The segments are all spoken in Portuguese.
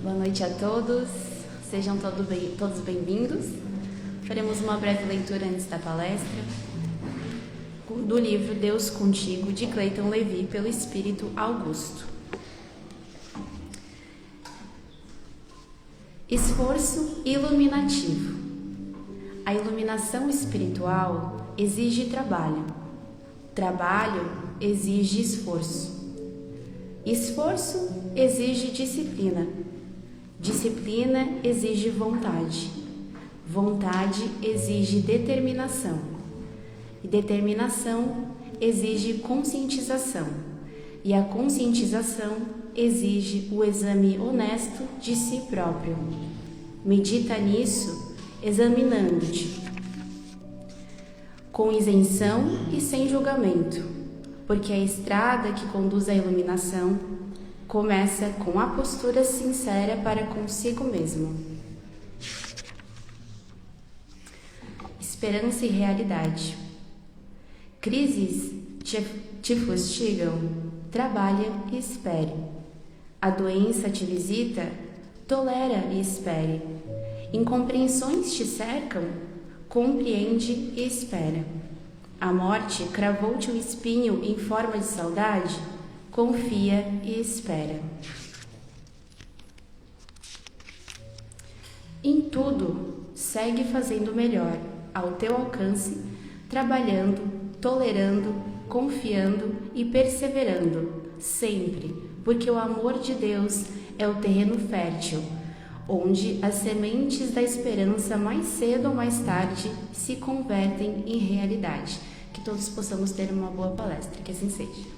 Boa noite a todos, sejam todos bem-vindos. Faremos uma breve leitura antes da palestra do livro Deus Contigo, de Clayton Levi, pelo Espírito Augusto. Esforço iluminativo. A iluminação espiritual exige trabalho. Trabalho exige esforço. Esforço exige disciplina. Disciplina exige vontade. Vontade exige determinação. E determinação exige conscientização. E a conscientização exige o exame honesto de si próprio. Medita nisso, examinando-te, com isenção e sem julgamento, porque a estrada que conduz à iluminação começa com a postura sincera para consigo mesmo. Esperança e realidade. Crises te fustigam, trabalha e espere. A doença te visita, tolera e espere. Incompreensões te cercam, compreende e espera. A morte cravou-te um espinho em forma de saudade, confia e espera. Em tudo, segue fazendo o melhor, ao teu alcance, trabalhando, tolerando, confiando e perseverando, sempre, porque o amor de Deus é o terreno fértil, onde as sementes da esperança mais cedo ou mais tarde se convertem em realidade. Que todos possamos ter uma boa palestra, que assim seja.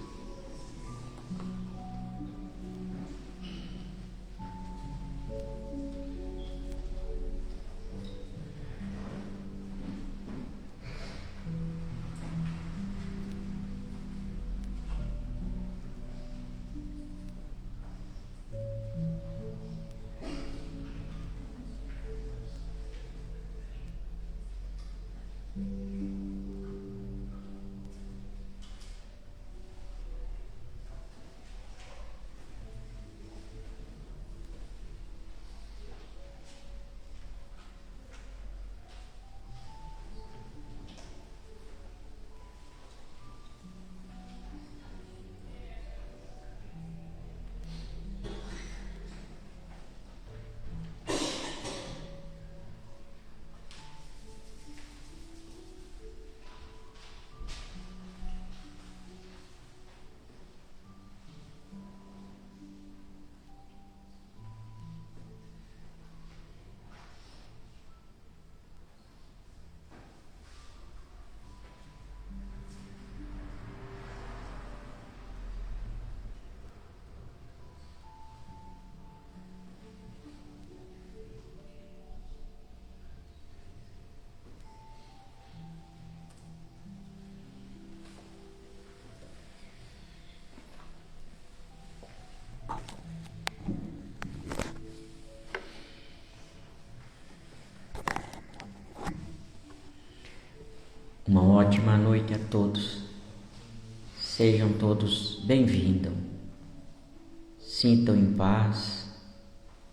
Uma ótima noite a todos. Sejam todos bem-vindos. Sintam em paz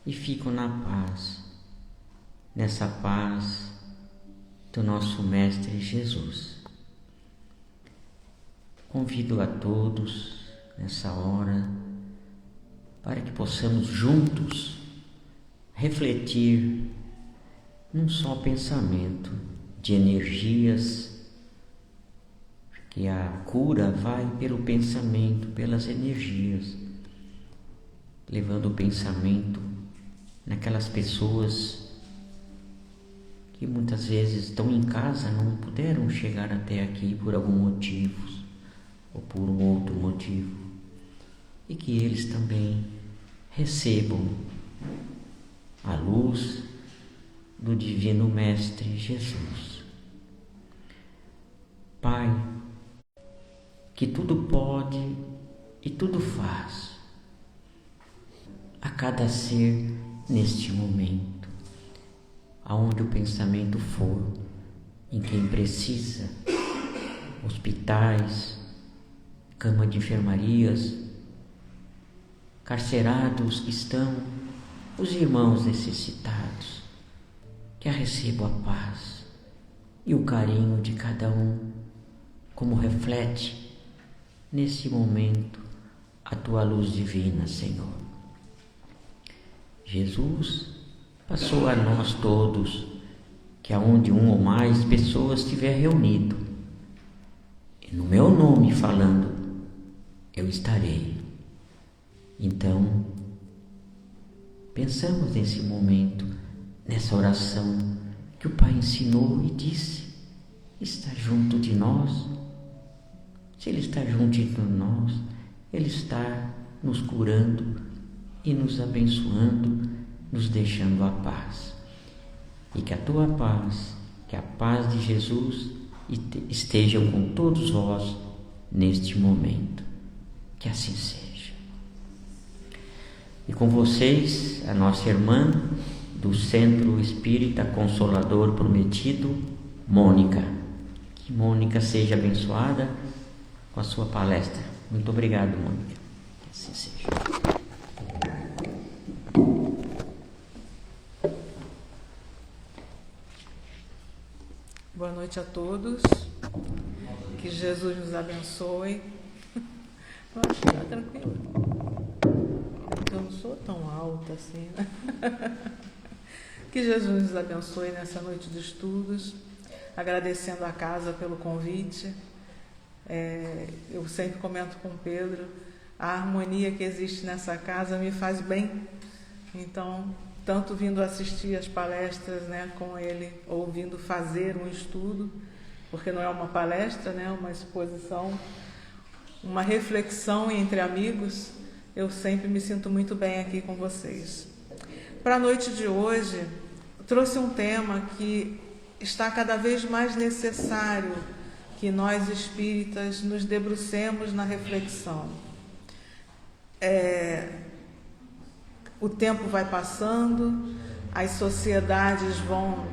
e fiquem na paz, nessa paz do nosso Mestre Jesus. Convido a todos nessa hora para que possamos juntos refletir num só pensamento de energias, que a cura vai pelo pensamento, pelas energias, levando o pensamento naquelas pessoas que muitas vezes estão em casa, não puderam chegar até aqui por algum motivo ou por um outro motivo, e que eles também recebam a luz do Divino Mestre Jesus. Pai, que tudo pode e tudo faz a cada ser neste momento, aonde o pensamento for, em quem precisa, hospitais, cama de enfermarias, carcerados que estão os irmãos necessitados, que recebam a paz e o carinho de cada um, como reflete nesse momento a tua luz divina, Senhor. Jesus passou a nós todos que aonde um ou mais pessoas estiver reunido, e no meu nome falando, eu estarei. Então, pensamos nesse momento, nessa oração que o Pai ensinou e disse, está junto de nós. Se Ele está junto de nós, Ele está nos curando e nos abençoando, nos deixando a paz. E que a tua paz, que a paz de Jesus estejam com todos vós neste momento. Que assim seja. E com vocês, a nossa irmã do Centro Espírita Consolador Prometido, Mônica. Que Mônica seja abençoada com a sua palestra. Muito obrigado, Mônica. Que assim seja. Boa noite a todos. Que Jesus nos abençoe. Pode ficar tranquilo. Eu não sou tão alta assim, né? Que Jesus nos abençoe nessa noite de estudos. Agradecendo a casa pelo convite. Eu sempre comento com o Pedro, a harmonia que existe nessa casa me faz bem. Então, tanto vindo assistir as palestras, né, com ele, ou vindo fazer um estudo, porque não é uma palestra, né, uma exposição, uma reflexão entre amigos, eu sempre me sinto muito bem aqui com vocês. Para a noite de hoje, trouxe um tema que está cada vez mais necessário que nós espíritas nos debrucemos na reflexão. O tempo vai passando, as sociedades vão,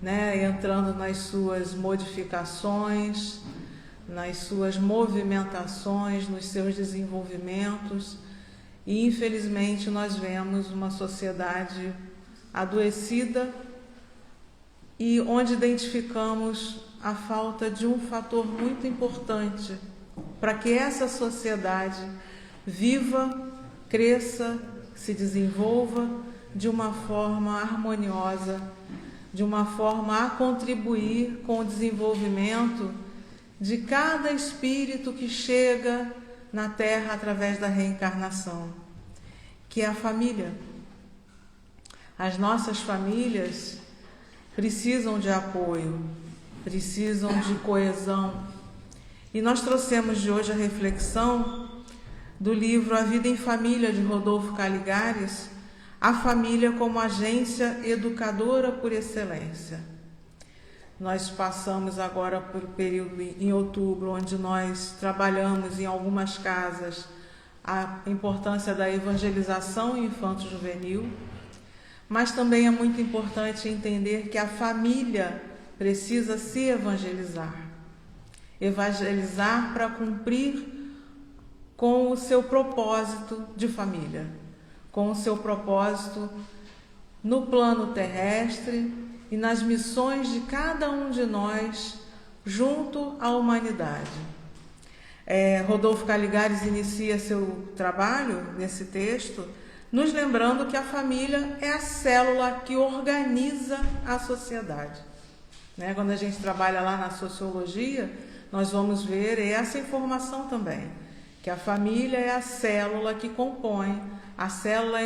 né, entrando nas suas modificações, nas suas movimentações, nos seus desenvolvimentos, e infelizmente nós vemos uma sociedade adoecida e onde identificamos a falta de um fator muito importante para que essa sociedade viva, cresça, se desenvolva de uma forma harmoniosa, de uma forma a contribuir com o desenvolvimento de cada espírito que chega na Terra através da reencarnação, que é a família. As nossas famílias precisam de apoio, precisam de coesão. E nós trouxemos de hoje a reflexão do livro A Vida em Família, de Rodolfo Caligares, a família como agência educadora por excelência. Nós passamos agora por um período em outubro, onde nós trabalhamos em algumas casas a importância da evangelização infanto-juvenil, mas também é muito importante entender que a família precisa se evangelizar. Evangelizar para cumprir com o seu propósito de família, com o seu propósito no plano terrestre e nas missões de cada um de nós junto à humanidade. Rodolfo Caligares inicia seu trabalho nesse texto nos lembrando que a família é a célula que organiza a sociedade. Quando a gente trabalha lá na sociologia, nós vamos ver essa informação também, que a família é a célula que compõe, a célula,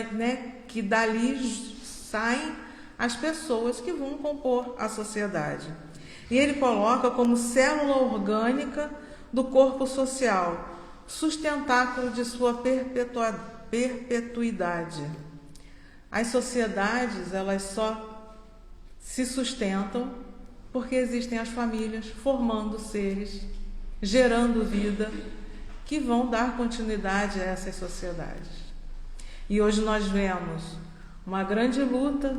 que dali saem as pessoas que vão compor a sociedade. E ele coloca como célula orgânica do corpo social, sustentáculo de sua perpetuidade. As sociedades, elas só se sustentam porque existem as famílias formando seres, gerando vida, que vão dar continuidade a essas sociedades. E hoje nós vemos uma grande luta,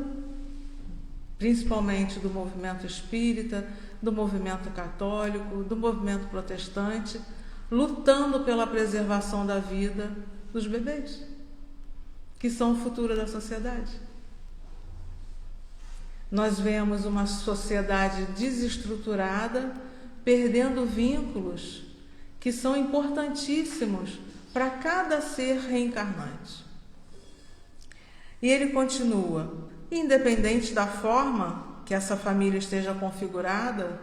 principalmente do movimento espírita, do movimento católico, do movimento protestante, lutando pela preservação da vida dos bebês. que são o futuro da sociedade. Nós vemos uma sociedade desestruturada, perdendo vínculos que são importantíssimos para cada ser reencarnante. E ele continua: independente da forma que essa família esteja configurada,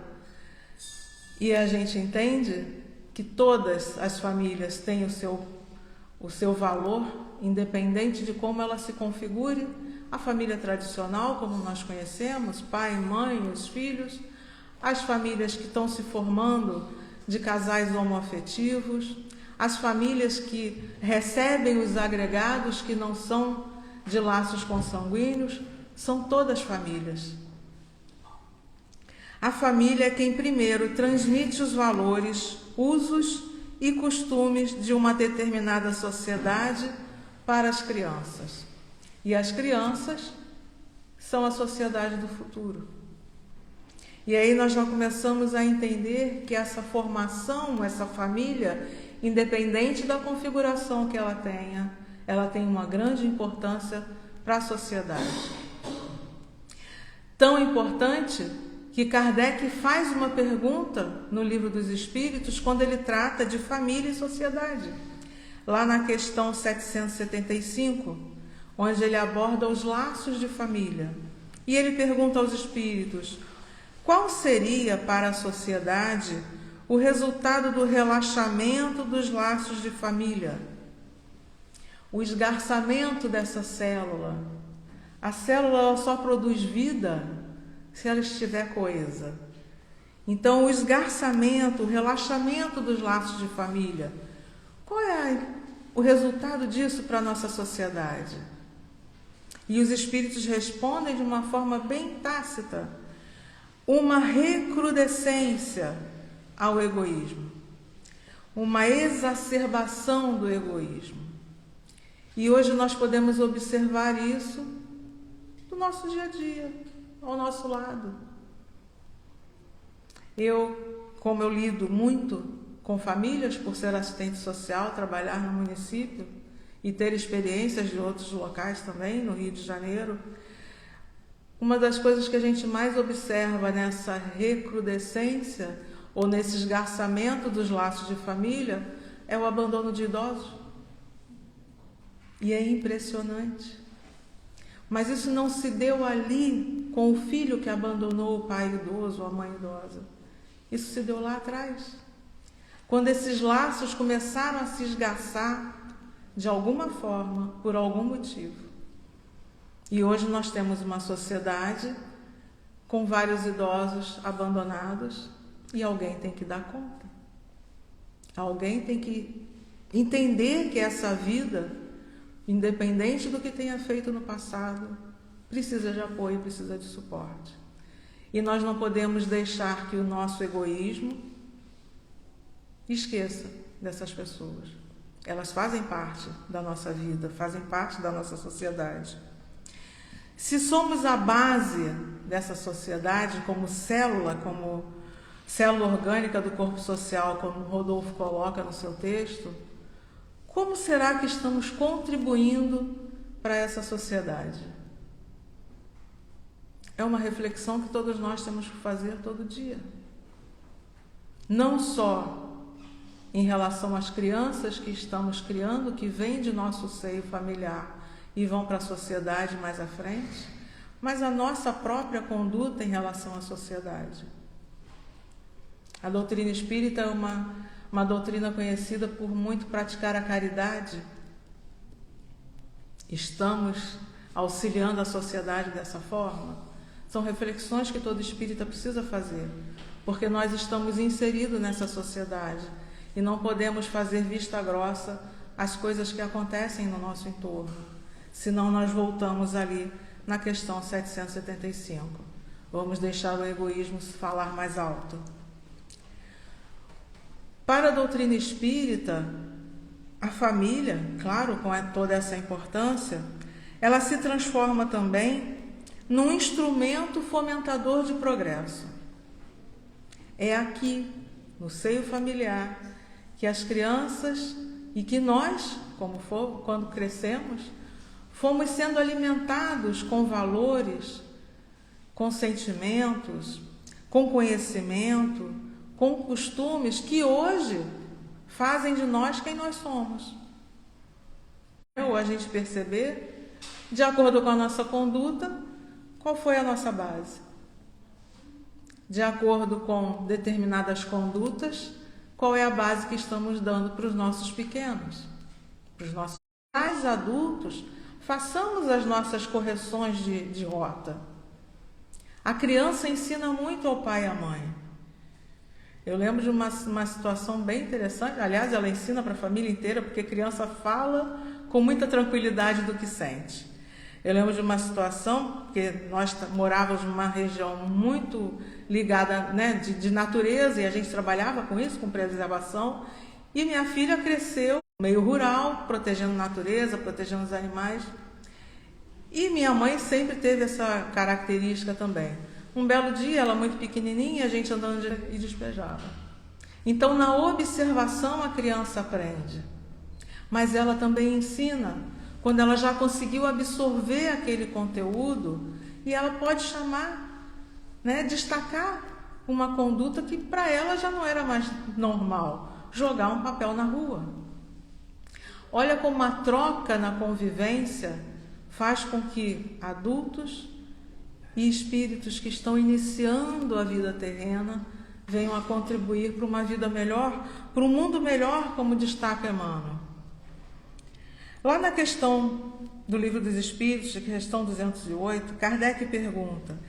e a gente entende que todas as famílias têm o seu valor, independente de como ela se configure, a família tradicional, como nós conhecemos, pai, mãe, os filhos, as famílias que estão se formando de casais homoafetivos, as famílias que recebem os agregados que não são de laços consanguíneos, são todas famílias. A família é quem primeiro transmite os valores, usos e costumes de uma determinada sociedade para as crianças. E as crianças são a sociedade do futuro. E aí nós já começamos a entender que essa formação, essa família, independente da configuração que ela tem uma grande importância para a sociedade. Tão importante que Kardec faz uma pergunta no Livro dos Espíritos quando ele trata de família e sociedade. Lá na questão 775, onde ele aborda os laços de família. E ele pergunta aos espíritos: qual seria para a sociedade o resultado do relaxamento dos laços de família? O esgarçamento dessa célula. A célula só produz vida se ela estiver coesa. Então, o esgarçamento, o relaxamento dos laços de família, qual é o resultado disso para a nossa sociedade? E os espíritos respondem de uma forma bem tácita: uma recrudescência ao egoísmo, uma exacerbação do egoísmo. E hoje nós podemos observar isso no nosso dia a dia, ao nosso lado. Como eu lido muito com famílias, por ser assistente social, trabalhar no município e ter experiências de outros locais também, no Rio de Janeiro, uma das coisas que a gente mais observa nessa recrudescência ou nesse esgarçamento dos laços de família é o abandono de idosos. E é impressionante. Mas isso não se deu ali com o filho que abandonou o pai idoso ou a mãe idosa. Isso se deu lá atrás, quando esses laços começaram a se esgarçar de alguma forma, por algum motivo. E hoje nós temos uma sociedade com vários idosos abandonados e alguém tem que dar conta. Alguém tem que entender que essa vida, independente do que tenha feito no passado, precisa de apoio, precisa de suporte. E nós não podemos deixar que o nosso egoísmo esqueça dessas pessoas. Elas fazem parte da nossa vida, fazem parte da nossa sociedade. Se somos a base dessa sociedade, como célula orgânica do corpo social, como Rodolfo coloca no seu texto, como será que estamos contribuindo para essa sociedade? É uma reflexão que todos nós temos que fazer todo dia. Não só em relação às crianças que estamos criando, que vêm de nosso seio familiar e vão para a sociedade mais à frente, mas a nossa própria conduta em relação à sociedade. A doutrina espírita é uma doutrina conhecida por muito praticar a caridade. Estamos auxiliando a sociedade dessa forma? São reflexões que todo espírita precisa fazer, porque nós estamos inseridos nessa sociedade e não podemos fazer vista grossa às coisas que acontecem no nosso entorno, senão nós voltamos ali na questão 775. Vamos deixar o egoísmo falar mais alto. Para a doutrina espírita, a família, claro, com toda essa importância, ela se transforma também num instrumento fomentador de progresso. É aqui, no seio familiar, que as crianças e que nós, quando crescemos, fomos sendo alimentados com valores, com sentimentos, com conhecimento, com costumes que hoje fazem de nós quem nós somos. Ou a gente perceber, de acordo com a nossa conduta, qual foi a nossa base. De acordo com determinadas condutas, qual é a base que estamos dando para os nossos pequenos, para os nossos pais adultos. Façamos as nossas correções de rota. A criança ensina muito ao pai e à mãe. Eu lembro de uma situação bem interessante, aliás, ela ensina para a família inteira, porque a criança fala com muita tranquilidade do que sente. Eu lembro de uma situação, que nós morávamos numa região muito ligada, né, de natureza, e a gente trabalhava com isso, com preservação, e minha filha cresceu no meio rural, protegendo a natureza, protegendo os animais. E minha mãe sempre teve essa característica também. Um belo dia, ela muito pequenininha, a gente andando e despejava. Então, na observação, a criança aprende. Mas ela também ensina quando ela já conseguiu absorver aquele conteúdo e ela pode chamar, né, destacar uma conduta que para ela já não era mais normal, jogar um papel na rua. Olha como a troca na convivência faz com que adultos e espíritos que estão iniciando a vida terrena venham a contribuir para uma vida melhor, para um mundo melhor, como destaca Emmanuel. Lá na questão do Livro dos Espíritos, questão 208, Kardec pergunta: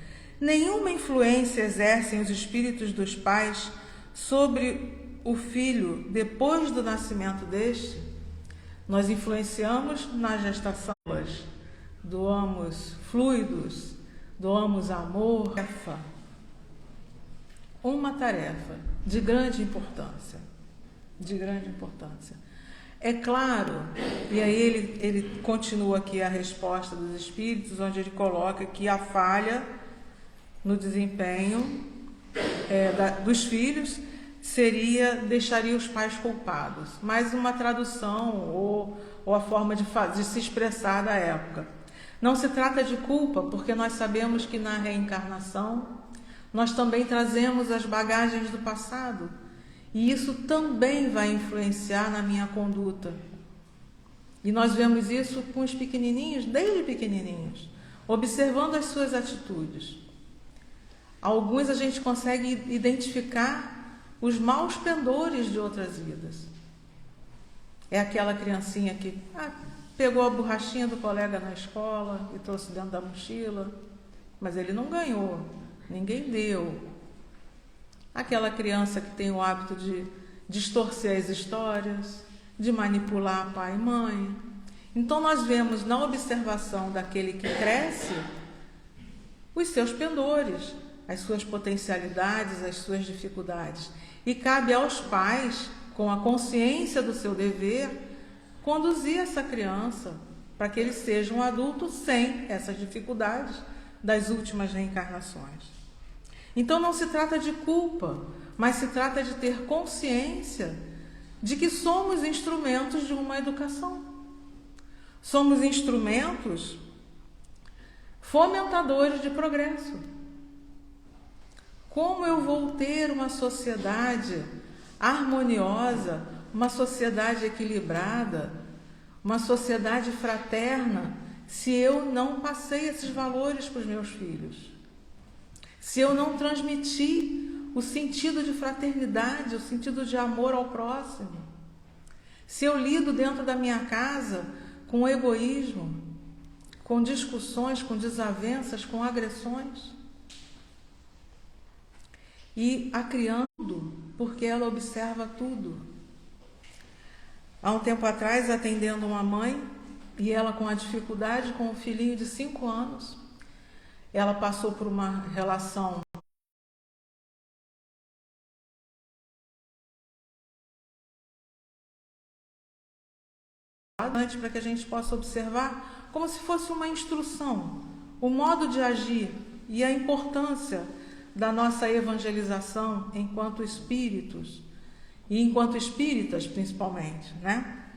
nenhuma influência exercem os espíritos dos pais sobre o filho depois do nascimento deste? Nós influenciamos na gestação, doamos fluidos, doamos amor, uma tarefa de grande importância, É claro, e aí ele continua aqui a resposta dos espíritos, onde ele coloca que a falha no desempenho dos filhos deixaria os pais culpados. Mais uma tradução ou a forma de se expressar da época. Não se trata de culpa, porque nós sabemos que na reencarnação nós também trazemos as bagagens do passado. E isso também vai influenciar na minha conduta. E nós vemos isso com os pequenininhos, desde pequenininhos, observando as suas atitudes. Alguns a gente consegue identificar os maus pendores de outras vidas. É aquela criancinha que pegou a borrachinha do colega na escola e trouxe dentro da mochila, mas ele não ganhou, ninguém deu. Aquela criança que tem o hábito de distorcer as histórias, de manipular pai e mãe. Então nós vemos na observação daquele que cresce os seus pendores, as suas potencialidades, as suas dificuldades. E cabe aos pais, com a consciência do seu dever, conduzir essa criança para que ele seja um adulto sem essas dificuldades das últimas reencarnações. Então não se trata de culpa, mas se trata de ter consciência de que somos instrumentos de uma educação. Somos instrumentos fomentadores de progresso. Como eu vou ter uma sociedade harmoniosa, uma sociedade equilibrada, uma sociedade fraterna, se eu não passei esses valores para os meus filhos? Se eu não transmitir o sentido de fraternidade, o sentido de amor ao próximo? Se eu lido dentro da minha casa com egoísmo, com discussões, com desavenças, com agressões? E a criança, porque ela observa tudo. Há um tempo atrás, atendendo uma mãe, e ela com a dificuldade com um filhinho de 5 anos, ela passou por uma relação para que a gente possa observar como se fosse uma instrução, o modo de agir e a importância da nossa evangelização enquanto espíritos e enquanto espíritas principalmente, né?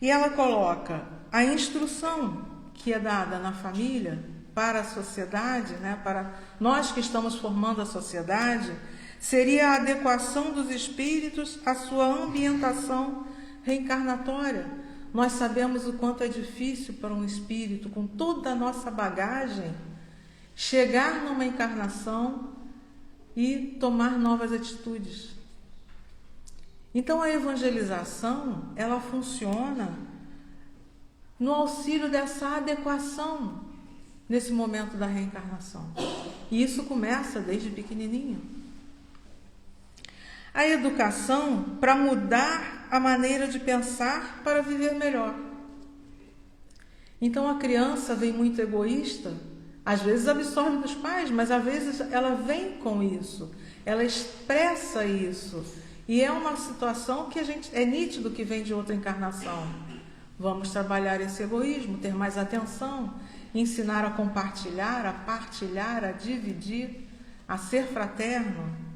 E ela coloca a instrução que é dada na família para a sociedade, né, para nós que estamos formando a sociedade, seria a adequação dos espíritos à sua ambientação reencarnatória. Nós sabemos o quanto é difícil para um espírito, com toda a nossa bagagem, chegar numa encarnação e tomar novas atitudes. Então a evangelização, ela funciona no auxílio dessa adequação nesse momento da reencarnação. E isso começa desde pequenininho. A educação para mudar a maneira de pensar para viver melhor. Então a criança vem muito egoísta, às vezes absorve dos pais, mas às vezes ela vem com isso, ela expressa isso. E é uma situação que é nítido que vem de outra encarnação. Vamos trabalhar esse egoísmo, ter mais atenção, ensinar a compartilhar, a partilhar, a dividir, a ser fraterno.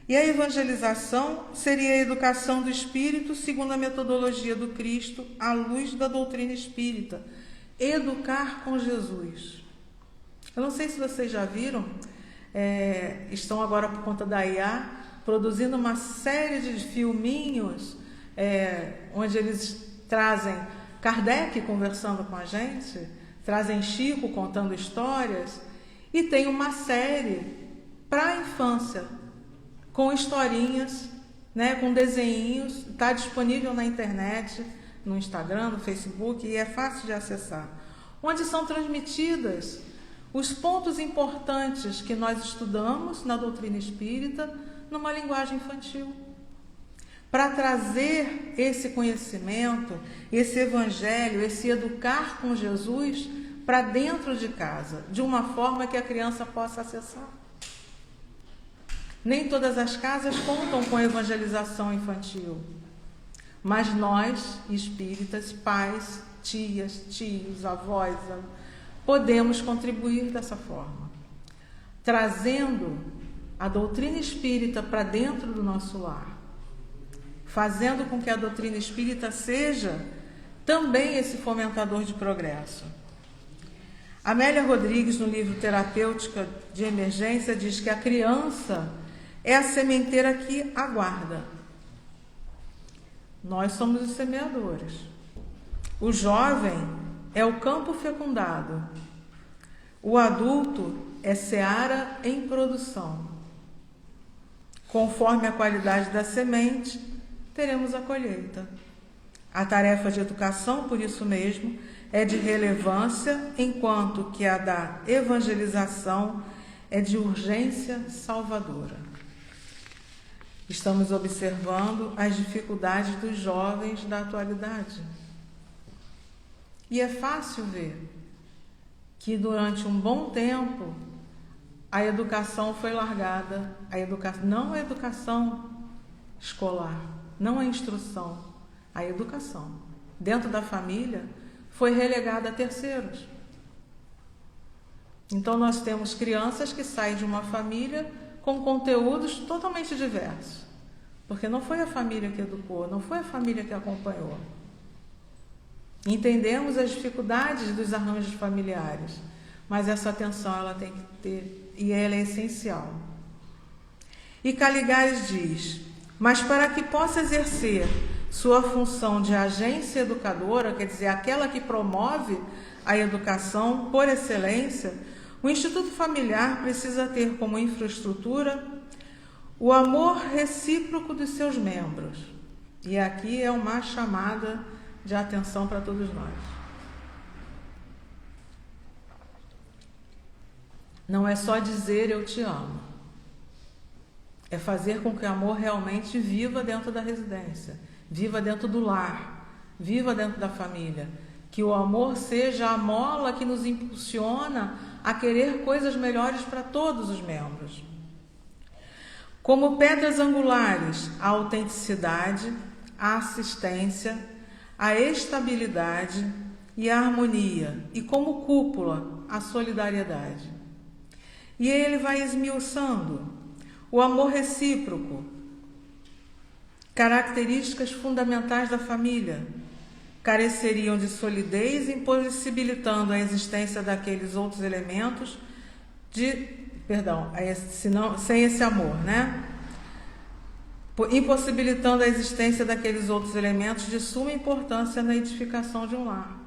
E a evangelização seria a educação do espírito segundo a metodologia do Cristo, à luz da doutrina espírita. Educar com Jesus. Eu não sei se vocês já viram, estão agora por conta da IA, produzindo uma série de filminhos, onde eles trazem Kardec conversando com a gente, trazem Chico contando histórias, e tem uma série para a infância, com historinhas, né, com desenhinhos, está disponível na internet, no Instagram, no Facebook, e é fácil de acessar, onde são transmitidas os pontos importantes que nós estudamos na doutrina espírita numa linguagem infantil, para trazer esse conhecimento, esse evangelho, esse educar com Jesus para dentro de casa, de uma forma que a criança possa acessar. Nem todas as casas contam com evangelização infantil, mas nós, espíritas, pais, tias, tios, avós, podemos contribuir dessa forma, trazendo a doutrina espírita para dentro do nosso lar, fazendo com que a doutrina espírita seja também esse fomentador de progresso. Amélia Rodrigues, no livro Terapêutica de Emergência, diz que a criança é a sementeira que aguarda. Nós somos os semeadores. O jovem é o campo fecundado. O adulto é seara em produção. Conforme a qualidade da semente, teremos a colheita. A tarefa de educação, por isso mesmo, é de relevância, enquanto que a da evangelização é de urgência salvadora. Estamos observando as dificuldades dos jovens da atualidade. E é fácil ver que durante um bom tempo a educação foi largada, não a educação escolar, não a instrução, a educação dentro da família foi relegada a terceiros. Então nós temos crianças que saem de uma família com conteúdos totalmente diversos, porque não foi a família que educou, não foi a família que acompanhou. Entendemos as dificuldades dos arranjos familiares, mas essa atenção ela tem que ter, e ela é essencial. E Caligares diz: mas para que possa exercer sua função de agência educadora, quer dizer, aquela que promove a educação por excelência, o Instituto Familiar precisa ter como infraestrutura o amor recíproco dos seus membros. E aqui é uma chamada de atenção para todos nós. Não é só dizer eu te amo. É fazer com que o amor realmente viva dentro da residência, viva dentro do lar, viva dentro da família. Que o amor seja a mola que nos impulsiona a querer coisas melhores para todos os membros. Como pedras angulares, a autenticidade, a assistência, a estabilidade e a harmonia, e como cúpula, a solidariedade. E ele vai esmiuçando o amor recíproco, características fundamentais da família, careceriam de solidez, impossibilitando a existência daqueles outros elementos sem esse amor, né? Impossibilitando a existência daqueles outros elementos de suma importância na edificação de um lar.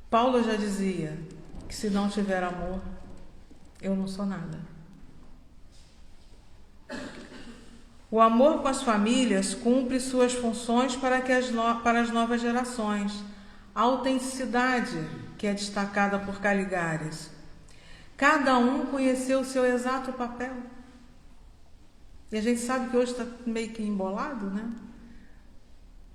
Paulo já dizia que se não tiver amor, eu não sou nada. O amor com as famílias cumpre suas funções para as novas gerações. A autenticidade, que é destacada por Caligares. Cada um conheceu o seu exato papel. E a gente sabe que hoje está meio que embolado, né?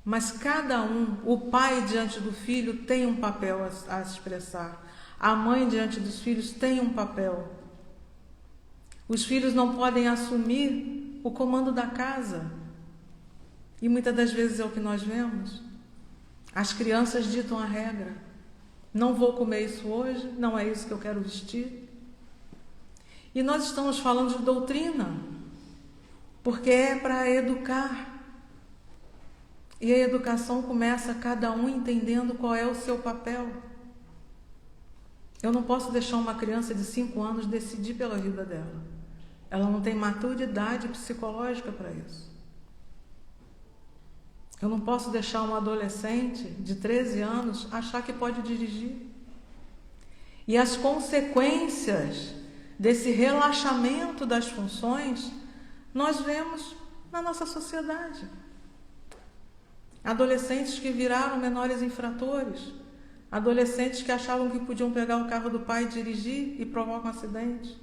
Mas cada um, o pai diante do filho tem um papel a expressar. A mãe diante dos filhos tem um papel. Os filhos não podem assumir o comando da casa. E muitas das vezes é o que nós vemos. As crianças ditam a regra. Não vou comer isso hoje, não é isso que eu quero vestir. E nós estamos falando de doutrina, porque é para educar. E a educação começa cada um entendendo qual é o seu papel. Eu não posso deixar uma criança de 5 anos decidir pela vida dela. Ela não tem maturidade psicológica para isso. Eu não posso deixar uma adolescente de 13 anos achar que pode dirigir. E as consequências desse relaxamento das funções, nós vemos na nossa sociedade. Adolescentes que viraram menores infratores, adolescentes que achavam que podiam pegar o carro do pai e dirigir e provocam um acidente.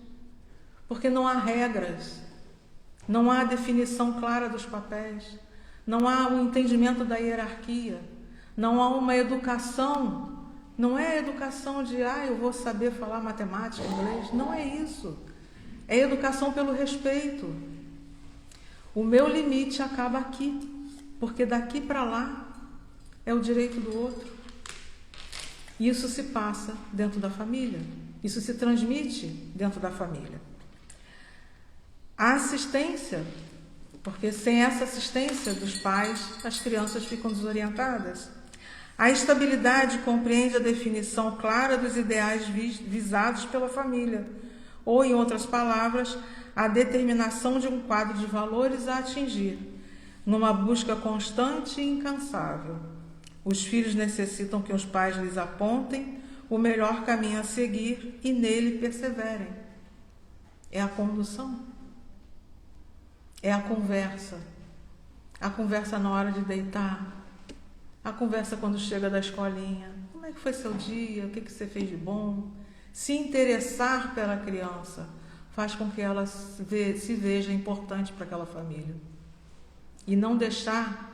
Porque não há regras, não há definição clara dos papéis, não há um entendimento da hierarquia, não há uma educação. Não é educação de, eu vou saber falar matemática, inglês. Não é isso. É educação pelo respeito. O meu limite acaba aqui, porque daqui para lá é o direito do outro. E isso se passa dentro da família. Isso se transmite dentro da família. A assistência, porque sem essa assistência dos pais, as crianças ficam desorientadas. A estabilidade compreende a definição clara dos ideais visados pela família, ou, em outras palavras, a determinação de um quadro de valores a atingir, numa busca constante e incansável. Os filhos necessitam que os pais lhes apontem o melhor caminho a seguir e nele perseverem. É a condução. É a conversa. A conversa na hora de deitar. A conversa quando chega da escolinha. Como é que foi seu dia? O que você fez de bom? Se interessar pela criança faz com que ela se veja importante para aquela família. E não deixar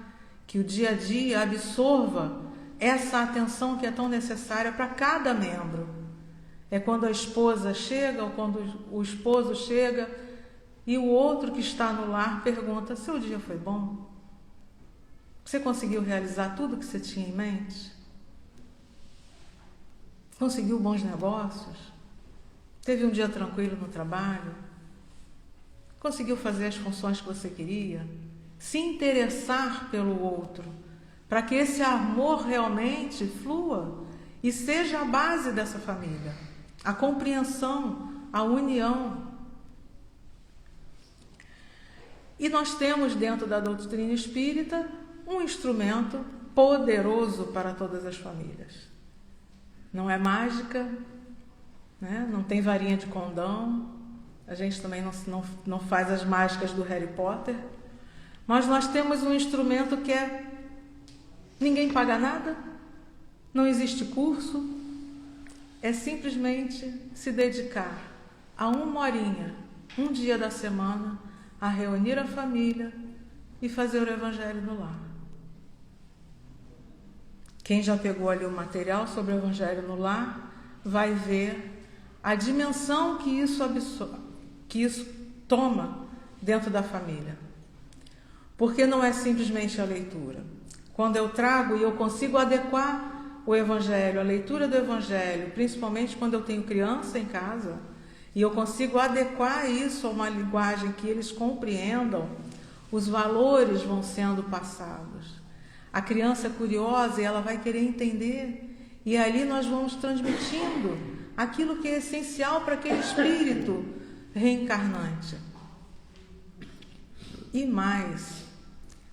que o dia a dia absorva essa atenção que é tão necessária para cada membro. É quando a esposa chega ou quando o esposo chega e o outro que está no lar pergunta: seu dia foi bom? Você conseguiu realizar tudo que você tinha em mente? Conseguiu bons negócios? Teve um dia tranquilo no trabalho? Conseguiu fazer as funções que você queria? Se interessar pelo outro, para que esse amor realmente flua e seja a base dessa família. A compreensão, a união. E nós temos dentro da doutrina espírita um instrumento poderoso para todas as famílias. Não é mágica, né? Não tem varinha de condão, a gente também não faz as mágicas do Harry Potter, mas nós temos um instrumento que ninguém paga nada, não existe curso, é simplesmente se dedicar a 1 horinha, um dia da semana, a reunir a família e fazer o evangelho no lar. Quem já pegou ali o material sobre o Evangelho no Lar vai ver a dimensão que isso toma dentro da família. Porque não é simplesmente a leitura. Quando eu trago e eu consigo adequar o Evangelho, a leitura do Evangelho, principalmente quando eu tenho criança em casa, e eu consigo adequar isso a uma linguagem que eles compreendam, os valores vão sendo passados. A criança é curiosa e ela vai querer entender. E ali nós vamos transmitindo aquilo que é essencial para aquele espírito reencarnante. E mais,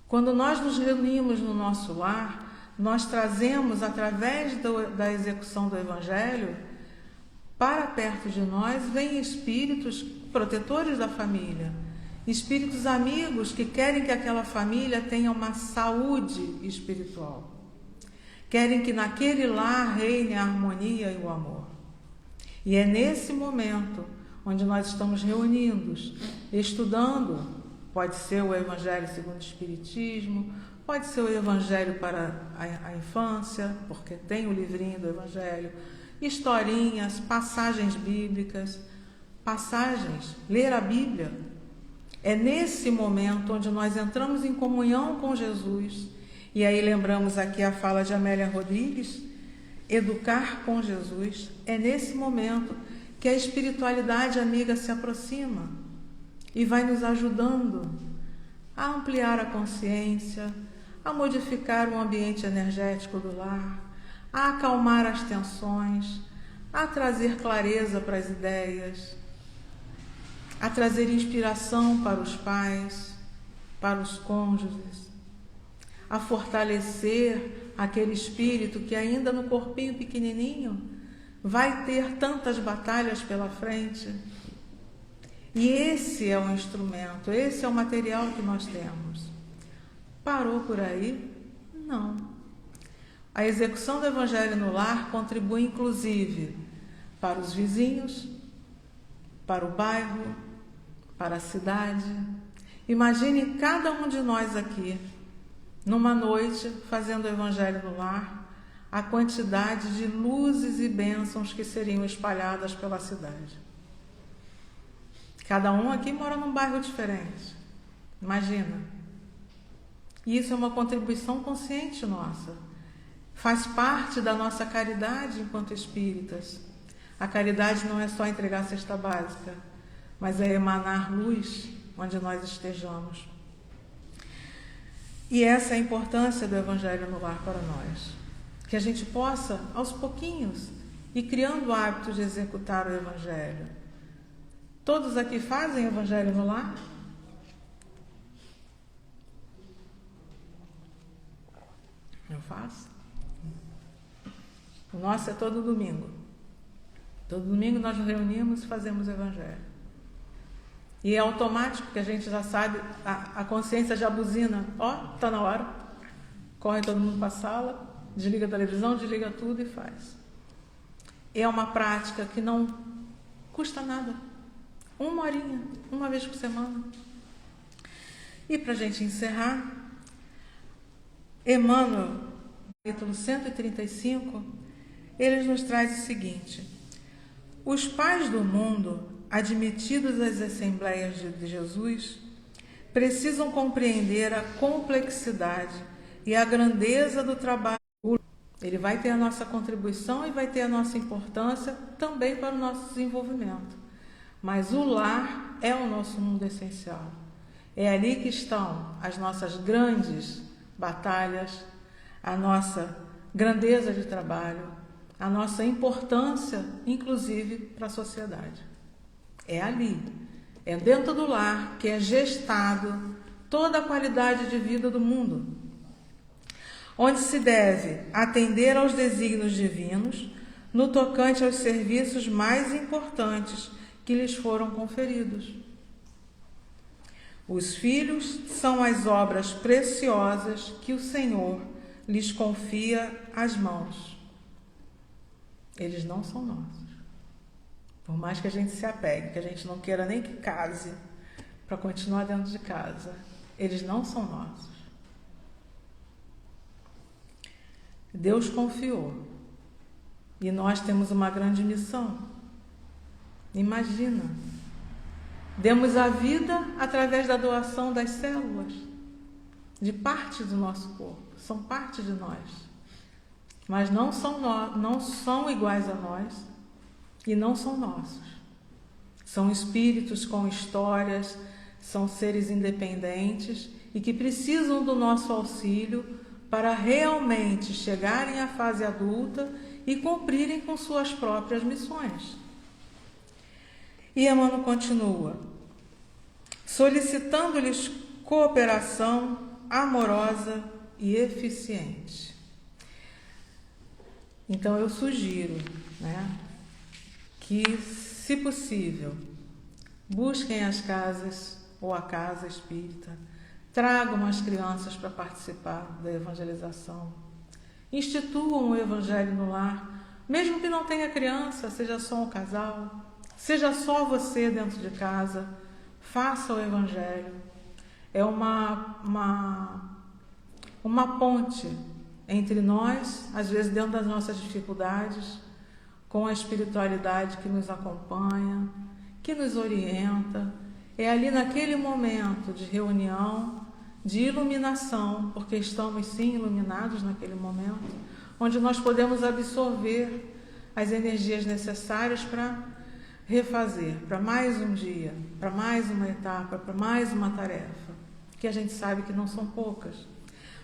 quando nós nos reunimos no nosso lar, nós trazemos, através da execução do Evangelho, para perto de nós, vêm espíritos protetores da família, espíritos amigos que querem que aquela família tenha uma saúde espiritual. Querem que naquele lar reine a harmonia e o amor. E é nesse momento onde nós estamos reunidos, estudando. Pode ser o Evangelho segundo o Espiritismo, pode ser o Evangelho para a infância, porque tem o livrinho do Evangelho, historinhas, passagens bíblicas, ler a Bíblia. É nesse momento onde nós entramos em comunhão com Jesus. E aí lembramos aqui a fala de Amélia Rodrigues, educar com Jesus. É nesse momento que a espiritualidade amiga se aproxima e vai nos ajudando a ampliar a consciência, a modificar o ambiente energético do lar, a acalmar as tensões, a trazer clareza para as ideias, a trazer inspiração para os pais, para os cônjuges, a fortalecer aquele espírito que ainda no corpinho pequenininho vai ter tantas batalhas pela frente. E esse é o instrumento, esse é o material que nós temos. Parou por aí? Não. A execução do Evangelho no lar contribui, inclusive, para os vizinhos, para o bairro, para a cidade. Imagine cada um de nós aqui, numa noite, fazendo o Evangelho no lar, a quantidade de luzes e bênçãos que seriam espalhadas pela cidade. Cada um aqui mora num bairro diferente. Imagina. E isso é uma contribuição consciente nossa. Faz parte da nossa caridade enquanto espíritas. A caridade não é só entregar a cesta básica, mas é emanar luz onde nós estejamos. E essa é a importância do Evangelho no lar para nós. Que a gente possa, aos pouquinhos, ir criando o hábito de executar o Evangelho. Todos aqui fazem Evangelho no lar? Eu faço. O nosso é todo domingo. Todo domingo nós nos reunimos e fazemos Evangelho. E é automático, que a gente já sabe, a consciência já buzina. Ó, está na hora. Corre todo mundo para a sala, desliga a televisão, desliga tudo e faz. É uma prática que não custa nada. 1 horinha, uma vez por semana. E para a gente encerrar, Emmanuel, capítulo 135, ele nos traz o seguinte: os pais do mundo, admitidos às Assembleias de Jesus, precisam compreender a complexidade e a grandeza do trabalho. Ele vai ter a nossa contribuição e vai ter a nossa importância também para o nosso desenvolvimento. Mas o lar é o nosso mundo essencial. É ali que estão as nossas grandes batalhas, a nossa grandeza de trabalho, a nossa importância, inclusive, para a sociedade. É ali, é dentro do lar que é gestado toda a qualidade de vida do mundo, onde se deve atender aos desígnios divinos no tocante aos serviços mais importantes que lhes foram conferidos. Os filhos são as obras preciosas que o Senhor lhes confia às mãos. Eles não são nossos. Por mais que a gente se apegue, que a gente não queira nem que case para continuar dentro de casa, eles não são nossos. Deus confiou. E nós temos uma grande missão. Imagina, demos a vida através da doação das células, de parte do nosso corpo, são parte de nós, mas não são iguais a nós e não são nossos. São espíritos com histórias, são seres independentes e que precisam do nosso auxílio para realmente chegarem à fase adulta e cumprirem com suas próprias missões. E Emmanuel continua, solicitando-lhes cooperação amorosa e eficiente. Então eu sugiro, que, se possível, busquem as casas ou a casa espírita, tragam as crianças para participar da evangelização, instituam o evangelho no lar, mesmo que não tenha criança, seja só um casal, seja só você dentro de casa, faça o evangelho. É uma ponte entre nós, às vezes dentro das nossas dificuldades, com a espiritualidade que nos acompanha, que nos orienta. É ali naquele momento de reunião, de iluminação, porque estamos sim iluminados naquele momento, onde nós podemos absorver as energias necessárias para refazer, para mais um dia, para mais uma etapa, para mais uma tarefa, que a gente sabe que não são poucas.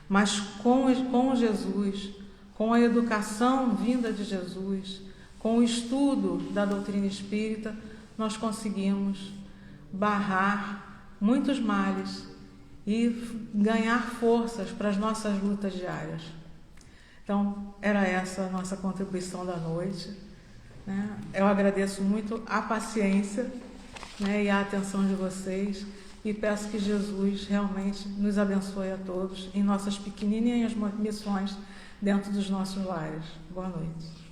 Mas com Jesus, com a educação vinda de Jesus, com o estudo da doutrina espírita, nós conseguimos barrar muitos males e ganhar forças para as nossas lutas diárias. Então, era essa a nossa contribuição da noite. Eu agradeço muito a paciência e a atenção de vocês e peço que Jesus realmente nos abençoe a todos em nossas pequenininhas missões dentro dos nossos lares. Boa noite.